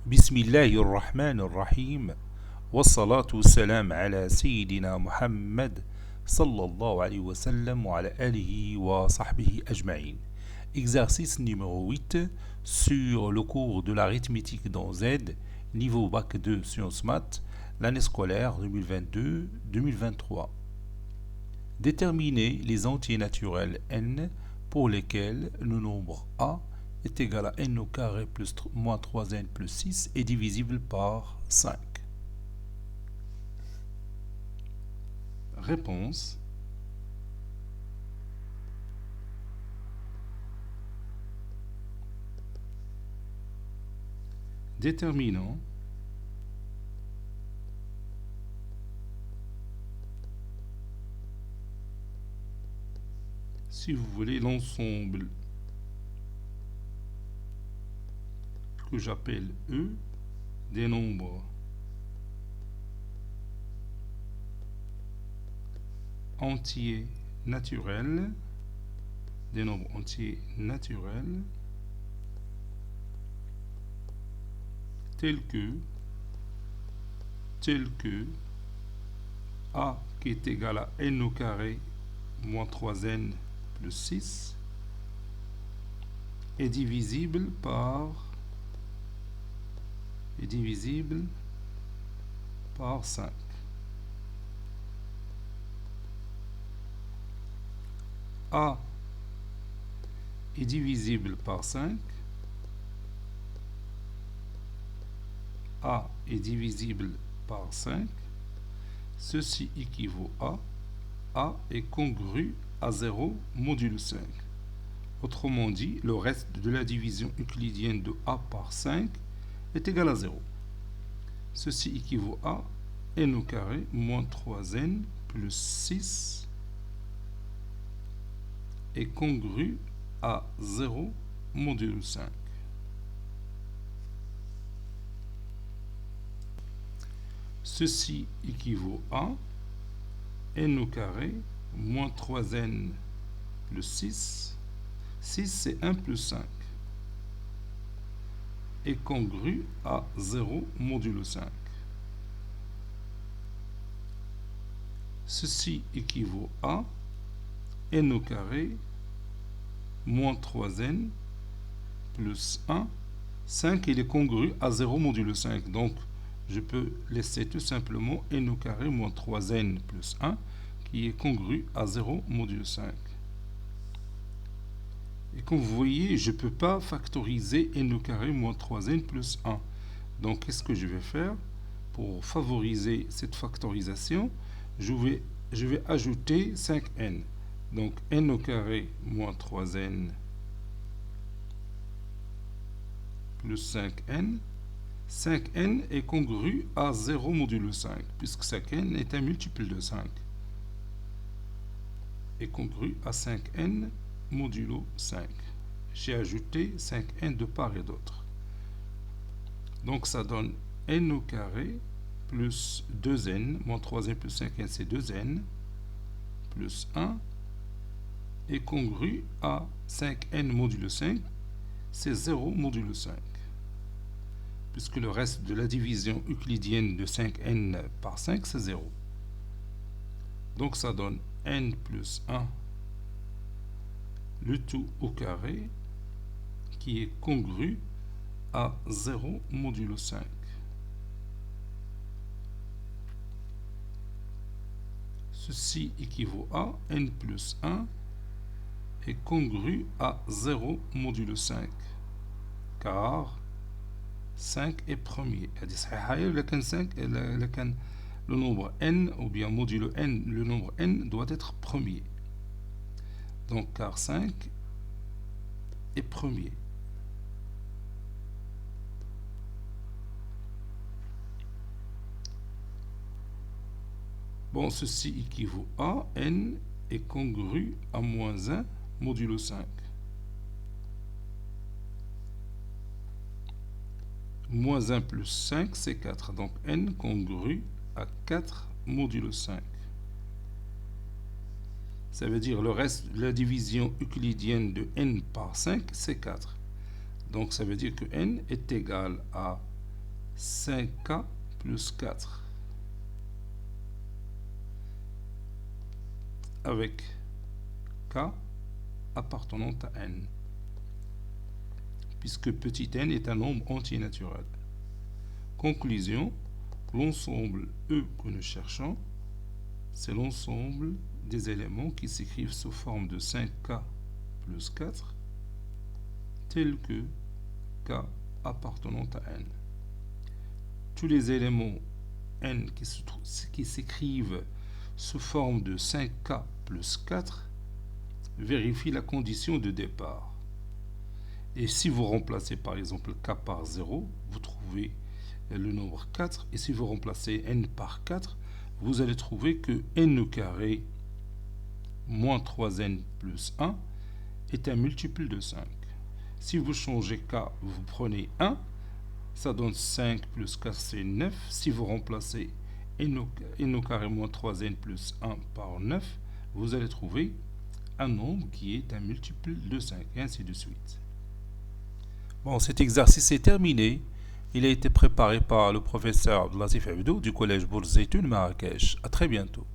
بسم الله الرحمن الرحيم والصلاة والسلام على سيدنا محمد صلى الله عليه وسلم وعلى آله وصحبه أجمعين. Exercice numéro 8 sur le cours de l'arithmétique dans Z, niveau bac 2 sciences maths, l'année scolaire 2022-2023. Déterminer les entiers naturels n pour lesquels le nombre a est égal à n au carré plus moins 3n plus 6 est divisible par 5. Réponse. Déterminant si vous voulez l'ensemble que j'appelle E des nombres entiers naturels, tels que A qui est égal à n au carré moins 3n plus 6 est divisible par 5. A est divisible par 5. A est divisible par 5. Ceci équivaut à A est congru à 0 modulo 5. Autrement dit, le reste de la division euclidienne de A par 5 est égal à 0. Ceci équivaut à n au carré moins 3n plus 6 est congru à 0 modulo 5. Ceci équivaut à n au carré moins 3n plus 6. 6 c'est 1 plus 5 est congru à 0 modulo 5. Ceci équivaut à n au carré moins 3n plus 1. 5 il est congru à 0 modulo 5. Donc je peux laisser tout simplement n au carré moins 3n plus 1 qui est congru à 0 modulo 5. Et comme vous voyez, je ne peux pas factoriser n au carré moins 3n plus 1. Donc, qu'est-ce que je vais faire? Pour favoriser cette factorisation, je vais ajouter 5n. Donc, n au carré moins 3n plus 5n. 5n est congru à 0 modulo 5, puisque 5n est un multiple de 5. Est congru à 5n modulo 5. J'ai ajouté 5n de part et d'autre. Donc ça donne n au carré plus 2n, moins 3n plus 5n c'est 2n, plus 1 est congru à 5n modulo 5, c'est 0 modulo 5. Puisque le reste de la division euclidienne de 5n par 5 c'est 0. Donc ça donne n plus 1 le tout au carré qui est congru à 0 modulo 5. Ceci équivaut à n plus 1 est congru à 0 modulo 5 car 5 est premier. Le nombre n ou bien modulo n, le nombre n doit être premier. Donc, car 5 est premier. Bon, ceci équivaut à n est congru à moins 1 modulo 5. Moins 1 plus 5, c'est 4. Donc, n congru à 4 modulo 5. Ça veut dire le reste de la division euclidienne de n par 5, c'est 4. Donc ça veut dire que n est égal à 5k plus 4 avec k appartenant à n, puisque petit n est un nombre entier naturel. Conclusion, l'ensemble E que nous cherchons, c'est l'ensemble des éléments qui s'écrivent sous forme de 5k plus 4, tels que k appartenant à n. Tous les éléments n qui s'écrivent sous forme de 5k plus 4 vérifient la condition de départ. Et si vous remplacez par exemple k par 0, vous trouvez le nombre 4. Et si vous remplacez n par 4, vous allez trouver que n au carré moins 3n plus 1 est un multiple de 5. Si vous changez k, vous prenez 1, ça donne 5 plus 4, c'est 9. Si vous remplacez n au carré moins 3n plus 1 par 9, vous allez trouver un nombre qui est un multiple de 5, et ainsi de suite. Bon, cet exercice est terminé. Il a été préparé par le professeur Abdelatif Abdou du collège Bourz Zeytoun Marrakech. À très bientôt.